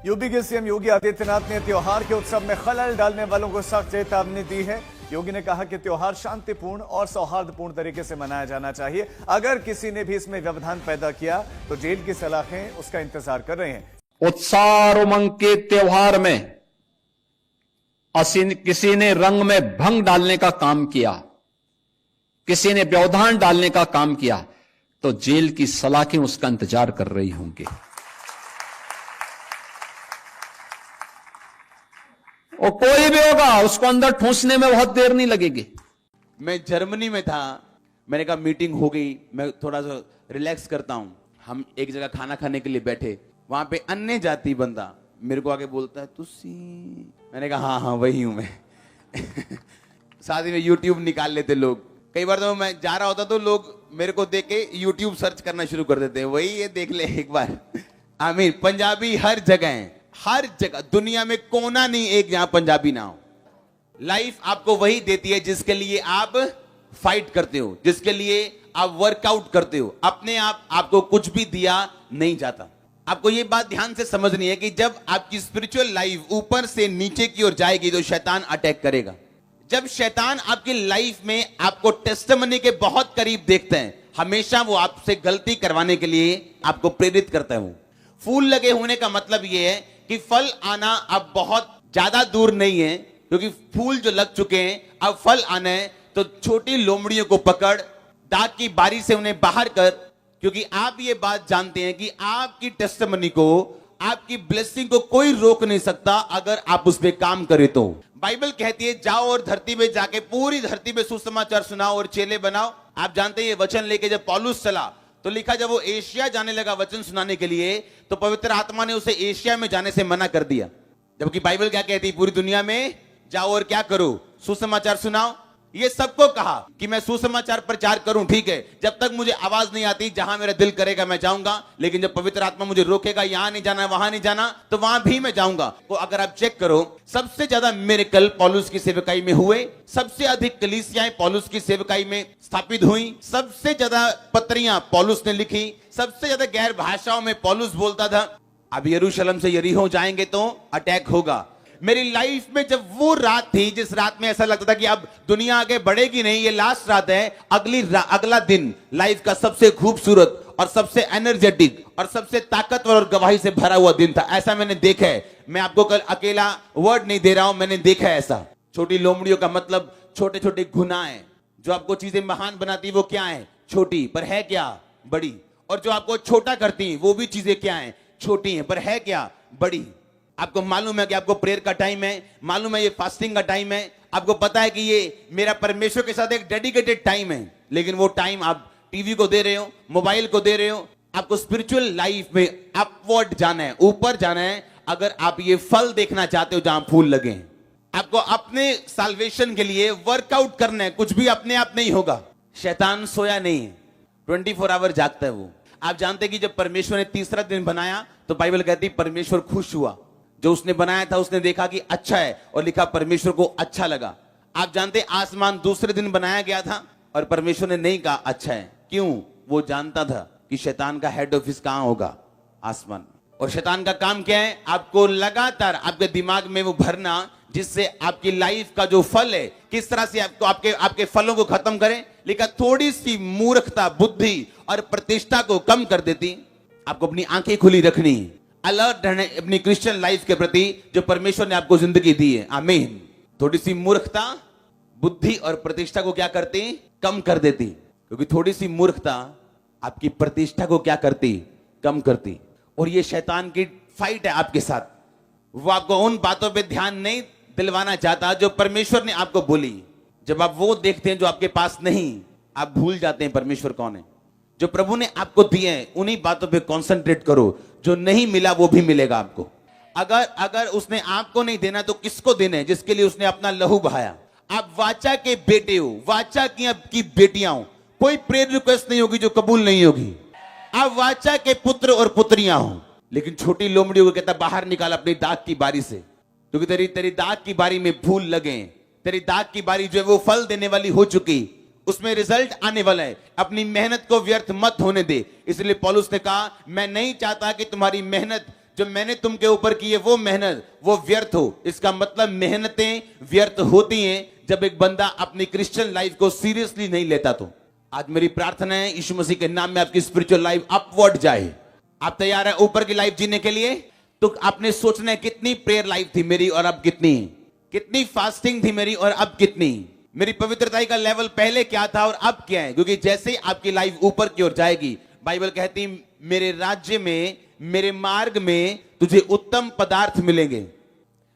UP के CM Yogi Adityanath ने त्योहार के उत्सव में खलल डालने वालों को सख्त चेतावनी दी है। योगी ने कहा कि त्योहार शांतिपूर्ण और सौहार्दपूर्ण तरीके से मनाया जाना चाहिए। अगर किसी ने भी इसमें व्यवधान पैदा किया तो जेल की सलाखें उसका इंतजार कर रहे हैं। उत्साह और उमंग के त्योहार में किसी ने रंग में भंग डालने का काम किया, किसी ने व्यवधान डालने का काम किया तो जेल की सलाखें उसका इंतजार कर रही होंगी। और कोई भी होगा उसको अंदर ठूंसने में बहुत देर नहीं लगेगी। मैं जर्मनी में था, मैंने कहा मीटिंग हो गई, मैं थोड़ा सा रिलैक्स करता हूं। हम एक जगह खाना खाने के लिए बैठे, वहां पे अन्य जाति बंदा मेरे को आके बोलता है तुसी, मैंने कहा हाँ हाँ वही हूं मैं। साथ ही में यूट्यूब निकाल लेते लोग। कई बार तो मैं जा रहा होता तो लोग मेरे को देख के यूट्यूब सर्च करना शुरू कर देते हैं, वही ये देख ले एक बार। आमिर पंजाबी हर जगह है, हर जगह, दुनिया में कोना नहीं एक जहां पंजाबी ना हो। लाइफ आपको वही देती है जिसके लिए आप फाइट करते हो, जिसके लिए आप वर्कआउट करते हो। अपने आप आपको कुछ भी दिया नहीं जाता। आपको ये बात ध्यान से समझनी है कि जब आपकी स्पिरिचुअल लाइफ ऊपर से नीचे की ओर जाएगी तो शैतान अटैक करेगा। जब शैतान आपकी लाइफ में आपको टेस्टिमनी के बहुत करीब देखते हैं, हमेशा वो आपसे गलती करवाने के लिए आपको प्रेरित करता है। वो फूल लगे होने का मतलब ये है कि फल आना अब बहुत ज्यादा दूर नहीं है, क्योंकि फूल जो लग चुके हैं, अब फल आना है। तो छोटी लोमड़ियों को पकड़, दाग की बारी से उन्हें बाहर कर, क्योंकि आप ये बात जानते हैं कि आपकी टेस्टिमनी को, आपकी ब्लेसिंग को कोई रोक नहीं सकता अगर आप उस पर काम करें तो। बाइबल कहती है जाओ और धरती में जाके पूरी धरती में सुसमाचार सुनाओ और चेले बनाओ। आप जानते हैं ये वचन लेके जब पौलुस चला तो लिखा जब वो एशिया जाने लगा वचन सुनाने के लिए तो पवित्र आत्मा ने उसे एशिया में जाने से मना कर दिया। जबकि बाइबल क्या कहती है, पूरी दुनिया में जाओ और क्या करो, सुसमाचार सुनाओ। ये सबको कहा कि मैं सुसमाचार प्रचार करूं, ठीक है, जब तक मुझे आवाज नहीं आती, जहां मेरा दिल करेगा मैं जाऊंगा, लेकिन जब पवित्र आत्मा मुझे रोकेगा यहां नहीं जाना वहां नहीं जाना तो वहां भी मैं जाऊंगा। तो अगर आप चेक करो, सबसे ज्यादा मिरेकल पौलुस की सेवकाई में हुए, सबसे अधिक कलीसियाएं पौलुस की सेवकाई में स्थापित हुई, सबसे ज्यादा पत्रियां पौलुस ने लिखी, सबसे ज्यादा गैर भाषाओं में पौलुस बोलता था। अब यरूशलेम से यरीहो जाएंगे तो अटैक होगा। मेरी लाइफ में जब वो रात थी जिस रात में ऐसा लगता था कि अब दुनिया आगे बढ़ेगी नहीं, ये लास्ट रात है, अगला दिन लाइफ का सबसे खूबसूरत और सबसे एनर्जेटिक और सबसे ताकतवर और गवाही से भरा हुआ दिन था। ऐसा मैंने देखा है। मैं आपको कल अकेला वर्ड नहीं दे रहा हूं, मैंने देखा है ऐसा। छोटी लोमड़ियों का मतलब छोटे छोटे गुनाह है। जो आपको चीजें महान बनाती वो क्या है, छोटी, पर है क्या, बड़ी। और जो आपको छोटा करती वो भी चीजें क्या है, छोटी है, पर है क्या, बड़ी। आपको मालूम है कि आपको प्रेयर का टाइम है, मालूम है ये फास्टिंग का टाइम है, आपको पता है कि ये मेरा परमेश्वर के साथ एक डेडिकेटेड टाइम है, लेकिन वो टाइम आप टीवी को दे रहे हो, मोबाइल को दे रहे हो। आपको स्पिरिचुअल लाइफ में अपवर्ड जाना है, ऊपर जाना है। अगर आप ये फल देखना चाहते हो जहां फूल लगे, आपको अपने साल्वेशन के लिए वर्कआउट करना है। कुछ भी अपने आप नहीं होगा। शैतान सोया नहीं है, 24 आवर जागता है वो। आप जानते हैं कि जब परमेश्वर ने तीसरा दिन बनाया तो बाइबल कहती है परमेश्वर खुश हुआ। जो उसने बनाया था उसने देखा कि अच्छा है और लिखा परमेश्वर को अच्छा लगा। आप जानते आसमान दूसरे दिन बनाया गया था और परमेश्वर ने नहीं कहा अच्छा है। क्यों? वो जानता था कि शैतान का हेड ऑफिस कहां होगा, आसमान। और शैतान का काम क्या है, आपको लगातार आपके दिमाग में वो भरना, जिससे आपकी लाइफ का जो फल है किस तरह से आपको आपके फलों को खत्म करें। लिखा थोड़ी सी मूर्खता बुद्धि और प्रतिष्ठा को कम कर देती। आपको अपनी आंखें खुली रखनी, अलर्ट रहना अपनी क्रिश्चियन लाइफ के प्रति जो परमेश्वर ने आपको जिंदगी दी है। आमीन। थोड़ी सी मूर्खता बुद्धि और प्रतिष्ठा को क्या करती, कम कर देती। क्योंकि थोड़ी सी मूर्खता आपकी प्रतिष्ठा को क्या करती, कम करती। और ये शैतान की फाइट है आपके साथ। वो आपको उन बातों पे ध्यान नहीं दिलवाना चाहता जो परमेश्वर ने आपको बोली। जब आप वो देखते हैं जो आपके पास नहीं, आप भूल जाते हैं परमेश्वर कौन है। जो प्रभु ने आपको दिए हैं उन्हीं बातों पे कंसंट्रेट करो। जो नहीं मिला वो भी मिलेगा आपको। अगर उसने आपको नहीं देना तो किसको देना है, जिसके लिए उसने अपना लहू बहाया। आप वाचा के बेटे हो, वाचा की बेटियां हो। कोई प्रेयर रिक्वेस्ट नहीं होगी जो कबूल नहीं होगी। आप वाचा के पुत्र और पुत्रियां हो। लेकिन छोटी लोमड़ियों को कहता बाहर निकाल अपनी दाग की बारी से, क्योंकि तेरी दाग की बारी में फूल लगे। तेरी दाग की बारी जो है वो फल देने वाली हो चुकी, उसमें रिजल्ट आने वाला है। अपनी मेहनत को व्यर्थ मत होने दे। इसलिए पौलुस ने कहा मैं नहीं चाहता कि तुम्हारी मेहनत जो मैंने तुमके ऊपर की है वो मेहनत वो व्यर्थ हो। इसका मतलब मेहनतें व्यर्थ होती हैं जब एक बंदा अपनी क्रिश्चियन लाइफ को सीरियसली नहीं लेता। तो आज मेरी प्रार्थना है यीशु मसीह के नाम में आपकी स्पिरिचुअल लाइफ अपवर्ड जाए। आप तैयार हैं ऊपर की लाइफ जीने के लिए? तो आपने सोचना है कितनी प्रेयर लाइफ थी मेरी और अब कितनी, कितनी फास्टिंग थी मेरी और अब कितनी, मेरी पवित्रता का लेवल पहले क्या था और अब क्या है। क्योंकि जैसे ही आपकी लाइफ ऊपर की ओर जाएगी, बाइबल कहती मेरे राज्य में, मेरे मार्ग में तुझे उत्तम पदार्थ मिलेंगे।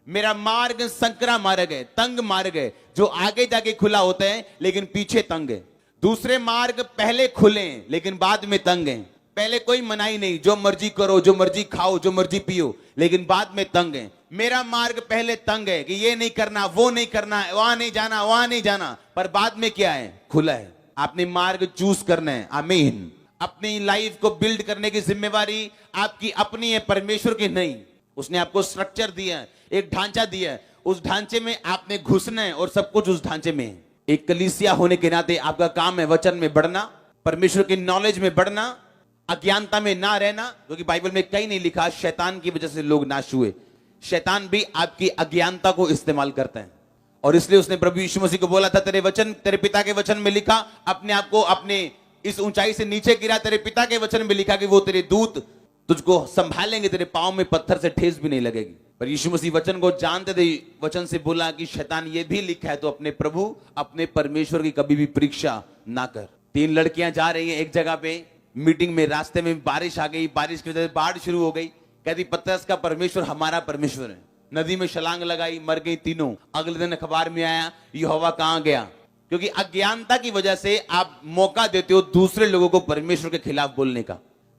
मेरा मार्ग संकरा मार्ग है, तंग मार्ग है, जो आगे जाके खुला होता है लेकिन पीछे तंग है। दूसरे मार्ग पहले खुले हैं लेकिन बाद में तंग हैं। पहले कोई मनाही नहीं, जो मर्जी करो, जो मर्जी खाओ, जो मर्जी पियो, लेकिन बाद में तंग है। मेरा मार्ग पहले तंग है कि ये नहीं करना, वो नहीं करना, वहां नहीं जाना, वहां नहीं जाना, पर बाद में क्या है? खुला है। आपने मार्ग चूज करना है। आमीन। अपनी लाइफ को बिल्ड करने की जिम्मेवारी आपकी अपनी है, परमेश्वर की नहीं। उसने आपको स्ट्रक्चर दिया है, एक ढांचा दिया है, उस ढांचे में आपने घुसना है और सब कुछ उस ढांचे में है। एक कलीसिया होने के नाते आपका काम है वचन में बढ़ना, परमेश्वर की नॉलेज में बढ़ना, अज्ञानता में ना रहना। क्योंकि बाइबल में कहीं नहीं लिखा शैतान की वजह से लोग नाश हुए। शैतान भी आपकी अज्ञानता को इस्तेमाल करता है और इसलिए उसने प्रभु यीशु मसीह को बोला था, तेरे वचन, तेरे पिता के वचन में लिखा, अपने आप को अपने इस ऊंचाई से नीचे गिरा, तेरे पिता के वचन में लिखा कि वो तेरे दूत तुझको संभालेंगे, तेरे पांव में पत्थर से ठेस भी नहीं लगेगी। पर यीशु मसीह वचन को जानते थे, वचन से बोला कि शैतान ये भी लिखा है तो अपने प्रभु, अपने परमेश्वर की कभी भी परीक्षा ना कर। 3 लड़कियां जा रही हैं एक जगह पे मीटिंग में, रास्ते में बारिश आ गई, बारिश की वजह से बाढ़ शुरू हो गई। कहती पतरस का परमेश्वर हमारा परमेश्वर है। नदी में छलांग लगाई, मर गई तीनों। अगले दिन अखबार में आया यहोवा कहां गया। क्योंकि अज्ञानता की वजह से आप मौका देते हो दूसरे लोगों को परमेश्वर के खिलाफ बोलने का।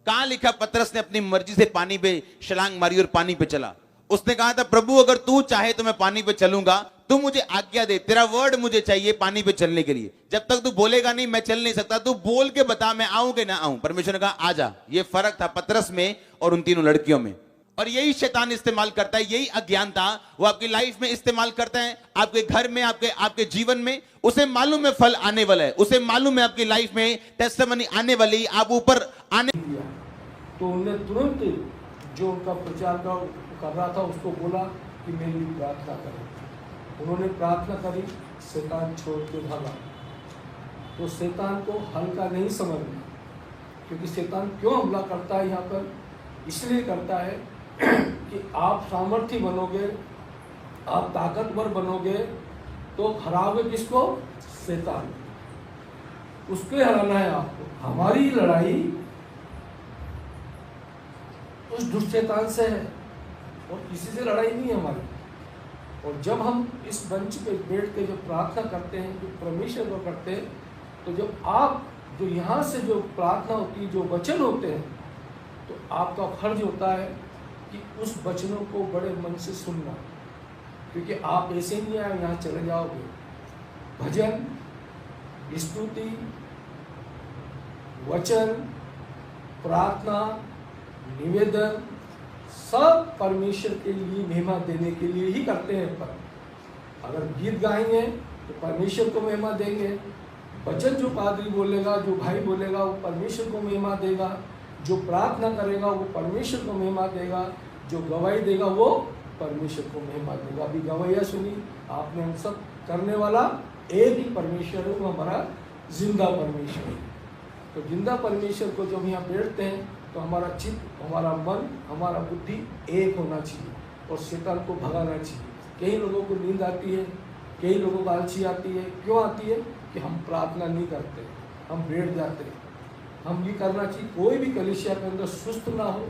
कहां लिखा पतरस ने अपनी मर्जी से पानी पे छलांग मारी और पानी पे चला। उसने कहा था प्रभु अगर तू चाहे तो मैं पानी पे चलूंगा, तू मुझे आज्ञा दे, तेरा वर्ड मुझे चाहिए पानी पे चलने के लिए। जब तक तू बोलेगा नहीं मैं चल नहीं सकता, तू बोल के बता मैं आऊं कि ना आऊं। परमेश्वर ने कहा आजा। ये फर्क था पतरस में और उन तीनों लड़कियों में। और यही शैतान इस्तेमाल करता है, यही अज्ञानता वो आपकी लाइफ में इस्तेमाल करता है, आपके घर में, आपके जीवन में। उसे मालूम है फल आने वाला है, उसे मालूम है आपकी लाइफ में टेस्टिमनी आने वाली, आप ऊपर आने। तो उन्होंने तुरंत जो उनका प्रचार कर रहा था उसको बोला कि मेरे लिए प्रार्थना करें। उन्होंने प्रार्थना करी, शैतान छोड़ के भागा। तो शैतान को हल्का नहीं समझना, क्योंकि शैतान क्यों हमला करता है यहाँ पर, इसलिए करता है कि आप सामर्थ्य बनोगे, आप ताकतवर बनोगे तो हराओगे किसको? शैतान। उसको हराना है आपको। हमारी लड़ाई उस दुष्ट शैतान से है और किसी से लड़ाई नहीं है हमारी। और जब हम इस मंच पे बैठ के जो प्रार्थना करते हैं, जो परमेश्वर को करते हैं, तो जब आप जो यहाँ से जो प्रार्थना होती है, जो वचन होते हैं, तो आपका फर्ज होता है कि उस वचनों को बड़े मन से सुनना। क्योंकि आप ऐसे नहीं आए यहाँ चले जाओगे। भजन, स्तुति, वचन, प्रार्थना, निवेदन सब परमेश्वर के लिए महिमा देने के लिए ही करते हैं। पर अगर गीत गाएंगे तो परमेश्वर को महिमा देंगे। वचन जो पादरी बोलेगा, जो भाई बोलेगा, वो परमेश्वर को महिमा देगा। जो प्रार्थना करेगा वो परमेश्वर को महिमा देगा। जो गवाही देगा वो परमेश्वर को महिमा देगा। अभी गवाहियाँ सुनी आपने, हम सब करने वाला एक ही परमेश्वर है, वो हमारा जिंदा परमेश्वर है। तो जिंदा परमेश्वर को जब यहाँ बैठते हैं तो हमारा चित्त, हमारा मन, हमारा बुद्धि एक होना चाहिए और शैतान को भगाना चाहिए। कई लोगों को नींद आती है, कई लोगों को आलसी आती है। क्यों आती है? कि हम प्रार्थना नहीं करते, हम बैठ जाते हैं। हम ये करना चाहिए, कोई भी कलीसिया के अंदर सुस्त ना हो,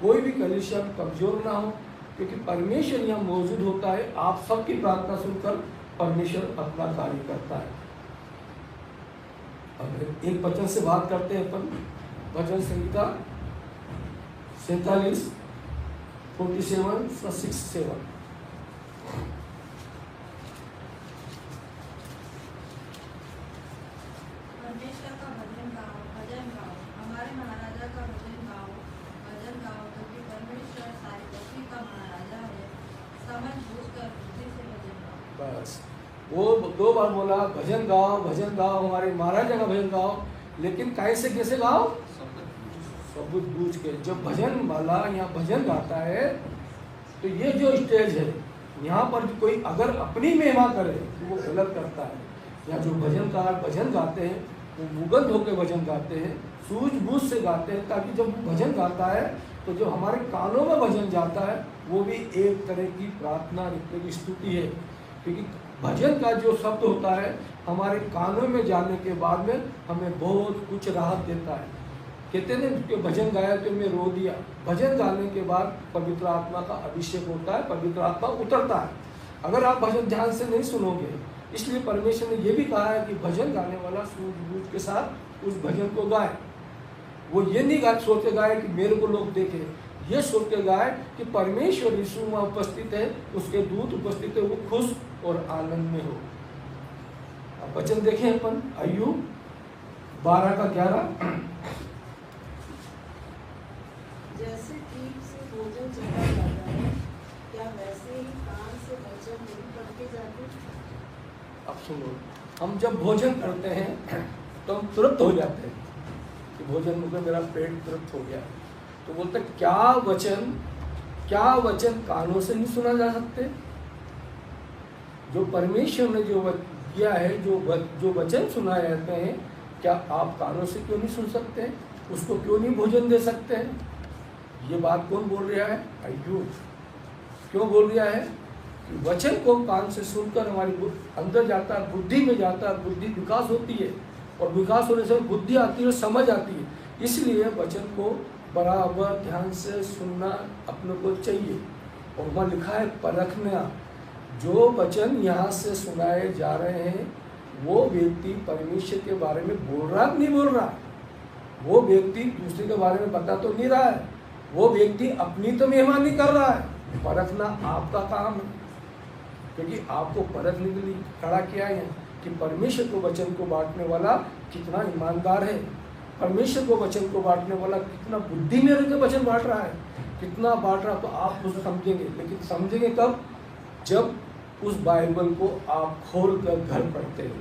कोई भी कलीसिया में कमजोर ना हो, क्योंकि परमेश्वर यहाँ मौजूद होता है। आप सबकी प्रार्थना सुनकर परमेश्वर अपना कार्य करता है। अब एक वचन से बात करते हैं अपन, भजन संहिता 47, 47:6-7। परमेश्वर का भजन गाओ, भजन गाओ, हमारे महाराजा का भजन गाओ, क्योंकि परमेश्वर सारी पृथ्वी का महाराजा है। समझ बूझकर बुद्धि से भजन गाओ। बस वो 2 बार बोला भजन गाओ, भजन गाओ, हमारे महाराजा का भजन गाओ। लेकिन कैसे गाओ? सबूत बूझ के। जब भजन वाला यहाँ भजन गाता है तो ये जो स्टेज है यहाँ पर कोई अगर अपनी महिमा करे तो वो गलत करता है। यहाँ जो भजनकार भजन गाते हैं वो मुगध होकर भजन गाते हैं, सूझबूझ से गाते हैं, ताकि जब वो भजन गाता है तो जो हमारे कानों में भजन जाता है वो भी एक तरह की प्रार्थना, एक तरह की स्तुति है। क्योंकि भजन का जो शब्द होता है हमारे कानों में जाने के बाद में हमें बहुत कुछ राहत देता है। कहते हैं कि भजन गाया तो मैं रो दिया। भजन गाने के बाद पवित्र आत्मा का अभिषेक होता है, पवित्र आत्मा उतरता है। अगर आप भजन ध्यान से नहीं सुनोगे, इसलिए परमेश्वर ने यह भी कहा है कि भजन गाने वाला सूझबूझ के साथ उस भजन को गाए। वो ये नहीं सोच के गाए कि मेरे को लोग देखें, ये सोच के गाए कि परमेश्वर यीशु वहाँ उपस्थित है, उसके दूत उपस्थित है, वो खुश और आनंद में हो। अब वचन देखें अपन अय्यूब 12:11। जैसे जीभ से भोजन चला जाता है, क्या वैसे ही कान से वचन नहीं पढ़ते जाते? अब सुनो, हम जब भोजन करते हैं तो हम तुरंत हो जाते हैं कि भोजन में मेरा पेट तुरंत हो गया। तो बोलते क्या वचन कानों से नहीं सुना जा सकते? जो परमेश्वर ने जो किया है, जो वचन सुनाए जाते हैं, क्या आप कानों से क्यों नहीं सुन सकते? उसको क्यों नहीं भोजन दे सकते हैं? ये बात कौन बोल रहा है? अय्यूब। क्यों बोल रहा है? कि वचन को कान से सुनकर हमारी अंदर जाता है, बुद्धि में जाता है, बुद्धि विकास होती है, और विकास होने से बुद्धि आती है, समझ आती है। इसलिए वचन को बराबर ध्यान से सुनना अपने को चाहिए। और वहाँ लिखा है परखना। जो वचन यहाँ से सुनाए जा रहे हैं वो व्यक्ति परमेश्वर के बारे में बोल रहा नहीं बोल रहा, वो व्यक्ति दूसरे के बारे में बता तो नहीं रहा है, वो व्यक्ति अपनी तो महिमा नहीं कर रहा है। परखना आपका काम है, क्योंकि आपको परखने के लिए खड़ा किया है कि परमेश्वर को वचन को बांटने वाला कितना ईमानदार है, परमेश्वर को वचन को बांटने वाला कितना बुद्धि में रहकर वचन बांट रहा है, कितना बांट रहा। तो आप उसको समझेंगे, लेकिन समझेंगे कब? जब उस बाइबल को आप खोल कर घर पढ़ते हो।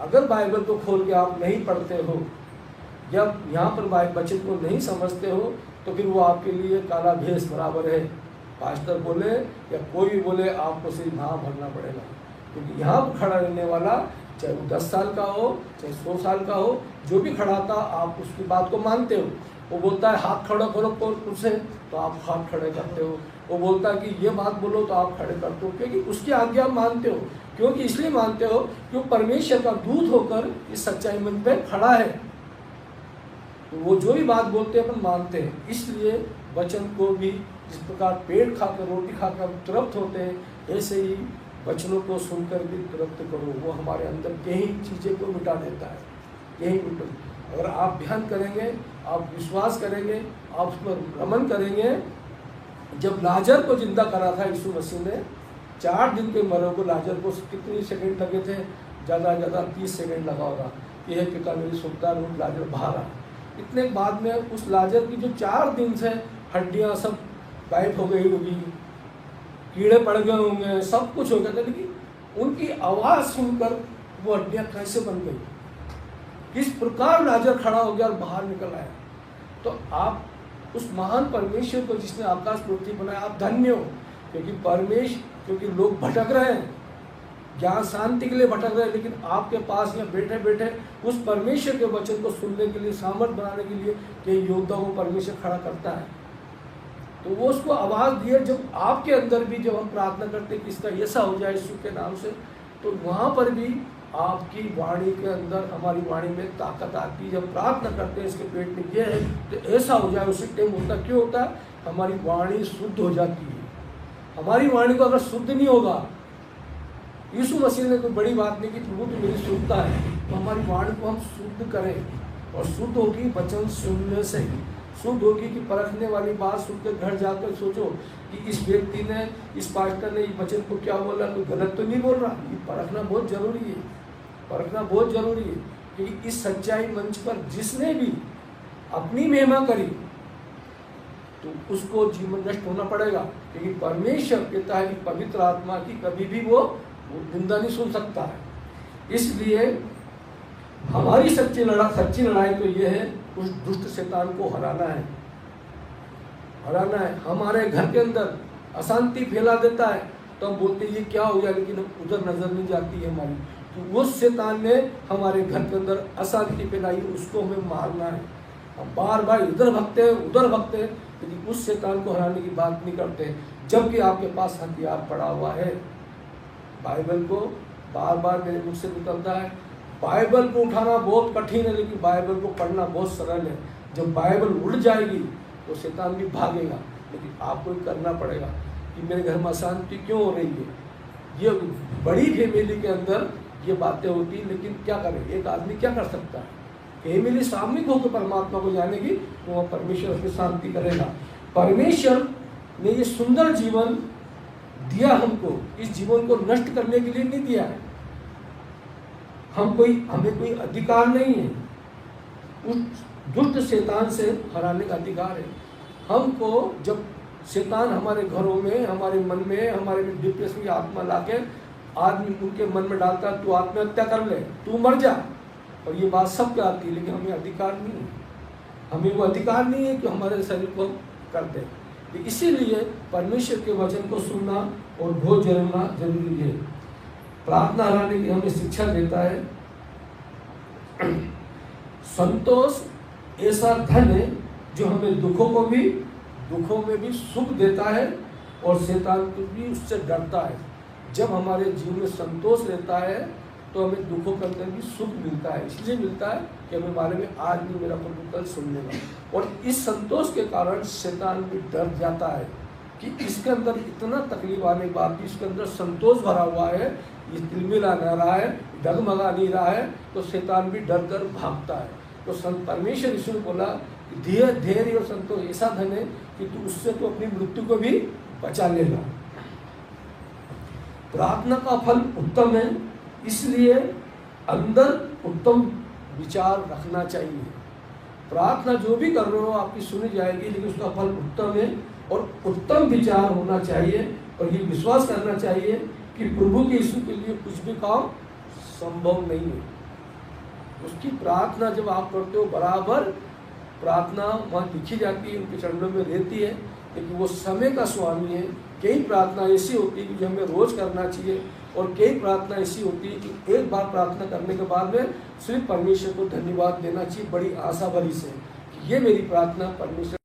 अगर बाइबल को खोल के आप नहीं पढ़ते हो या यहाँ पर वचन को नहीं समझते हो तो फिर वो आपके लिए काला भेष बराबर है। पास्टर बोले या कोई भी बोले, आपको सिर्फ हाँ भरना पड़ेगा। क्योंकि यहाँ पर खड़ा रहने वाला चाहे वो 10 साल का हो, चाहे 100 साल का हो, जो भी खड़ा था आप उसकी बात को मानते हो। वो बोलता है हाथ खड़ा करो पुरुषे, तो आप हाथ खड़े करते हो। वो बोलता है कि ये बात बोलो तो आप खड़े करते हो, क्योंकि उसकी आज्ञा मानते हो। क्योंकि इसलिए मानते हो क्योंकि परमेश्वर का दूत होकर इस सच्चाई मंच पे खड़ा है, तो वो जो भी बात बोलते हैं अपन मानते हैं। इसलिए वचन को भी जिस प्रकार पेट खाकर रोटी खाकर तृप्त होते हैं, ऐसे ही वचनों को सुनकर भी तृप्त करो। वो हमारे अंदर कई चीज़ें को मिटा देता है, यही मिटा। अगर आप ध्यान करेंगे, आप विश्वास करेंगे, आप उस पर रमन करेंगे। जब लाजर को जिंदा करा था यीशु मसीह ने, 4 दिन के मरे को लाजर को कितने सेकंड लगे थे? ज़्यादा से ज़्यादा 30 सेकंड लगा होगा। यह पिता मेरी सुनता रूप लाजर बाहर आ। इतने बाद में उस लाजर की जो 4 दिन से हड्डियाँ सब गायब हो गई होगी, कीड़े पड़ गए होंगे, सब कुछ हो गया था, लेकिन उनकी आवाज़ सुनकर वो हड्डियाँ कैसे बन गई, किस प्रकार लाजर खड़ा हो गया और बाहर निकल आया। तो आप उस महान परमेश्वर को जिसने आकाश पृथ्वी बनाया, आप धन्य हो। क्योंकि लोग भटक रहे हैं, ज्ञान शांति के लिए भटक रहे हैं, लेकिन आपके पास यहाँ बैठे बैठे उस परमेश्वर के वचन को सुनने के लिए, सामर्थ बनाने के लिए कई योद्धाओं को परमेश्वर खड़ा करता है। तो वो उसको आवाज़ दिए। जब आपके अंदर भी जब हम प्रार्थना करते हैं कि इसका ऐसा हो जाए यीशु के नाम से, तो वहाँ पर भी आपकी वाणी के अंदर, हमारी वाणी में ताकत आती है। जब प्रार्थना करते हैं इसके पेट में ये है तो ऐसा हो जाए, उसी टाइम होता क्यों होता है? हमारी वाणी शुद्ध हो जाती है। हमारी वाणी को अगर शुद्ध नहीं होगा, यीशु मसीह ने कोई बड़ी बात नहीं की, प्रभु तो मेरी शुद्धता है, तो हमारी वाणी को हम शुद्ध करें। और शुद्ध होगी वचन सुनने से, शुद्ध होगी कि परखने वाली बात सुनकर घर जाकर सोचो कि इस व्यक्ति ने, इस पास्टर ने इस वचन को क्या बोला, कोई गलत तो नहीं बोल रहा। ये परखना बहुत जरूरी है, परखना बहुत जरूरी है। क्योंकि इस सच्चाई मंच पर जिसने भी अपनी महिमा करी तो उसको जीवन नष्ट होना पड़ेगा। क्योंकि परमेश्वर कहता है कि पवित्र आत्मा की कभी भी वो निंदा नहीं सुन सकता है। इसलिए हमारी सच्ची लड़ाई तो ये है, उस दुष्ट शैतान को हराना है। हमारे घर के अंदर अशांति फैला देता है तो हम बोलते हैं ये क्या हो गया, लेकिन उधर नजर नहीं जाती है हमारी। तो उस शैतान ने हमारे घर के अंदर अशांति फैलाई, उसको हमें मारना है। हम बार बार इधर भगते हैं उधर भगते हैं, लेकिन उस शैतान को हराने की बात नहीं करते, जबकि आपके पास हथियार पड़ा हुआ है। बाइबल को बार बार मेरे मुख से निकलता है, बाइबल को उठाना बहुत कठिन है, लेकिन बाइबल को पढ़ना बहुत सरल है। जब बाइबल उड़ जाएगी तो शैतान भी भागेगा, लेकिन आपको ही करना पड़ेगा कि मेरे घर में अशांति क्यों हो रही है। ये बड़ी फैमिली के अंदर ये बातें होती, लेकिन क्या करें, एक आदमी क्या कर सकता है। फैमिली सामूहिक होकर परमात्मा को जानेगी तो वह परमेश्वर उसकी शांति करेगा। परमेश्वर ने ये सुंदर जीवन दिया हमको, इस जीवन को नष्ट करने के लिए नहीं दिया है। हमें कोई अधिकार नहीं है उस दुष्ट शैतान से हराने का अधिकार है हमको। जब शैतान हमारे घरों में, हमारे मन में, हमारे में डिप्रेशन की आत्मा लाके आदमी उनके मन में डालता है, तू आत्महत्या कर ले, तू मर जा, और ये बात सबके आती है, लेकिन हमें अधिकार नहीं है। हमें वो अधिकार नहीं है कि हमारे शरीर को कर दे। इसीलिए परमेश्वर के वचन को सुनना और बहुत जरूरी है। प्रार्थना हराने की हमें शिक्षा देता है। संतोष ऐसा धन है जो हमें दुखों में भी सुख देता है, और शैतान भी उससे डरता है। जब हमारे जीवन में संतोष रहता है तो हमें दुखों के अंदर भी सुख मिलता है। इसलिए मिलता है कि हमें बारे में आज नहीं, मेरा प्रभु कल सुन लेगा। और इस संतोष के कारण शैतान भी डर जाता है कि इसके अंदर इतना तकलीफ आने के बाद भी इसके अंदर संतोष भरा हुआ है, ये तिलमिला नहीं रहा है, डगमगा नहीं रहा है, तो शैतान भी डर कर भागता है। तो परमेश्वर यीशु ने बोला कि धैर्य और संतोष ऐसा धन है कि तू उससे तो अपनी मृत्यु को भी बचा लेगा। प्रार्थना का फल उत्तम है, इसलिए अंदर उत्तम विचार रखना चाहिए। प्रार्थना जो भी कर रहे हो आपकी सुनी जाएगी, लेकिन उसका फल उत्तम है और उत्तम विचार होना चाहिए, और ये विश्वास करना चाहिए कि प्रभु के यीशु के लिए कुछ भी काम संभव नहीं है। उसकी प्रार्थना जब आप करते हो, बराबर प्रार्थना वहाँ लिखी जाती है, उनके चरणों में रहती है, लेकिन वो समय का स्वामी है। कई प्रार्थना ऐसी होती है कि जो हमें रोज करना चाहिए, और कई प्रार्थना ऐसी होती है कि एक बार प्रार्थना करने के बाद में सिर्फ परमेश्वर को धन्यवाद देना चाहिए बड़ी आशा भरी से कि ये मेरी प्रार्थना परमेश्वर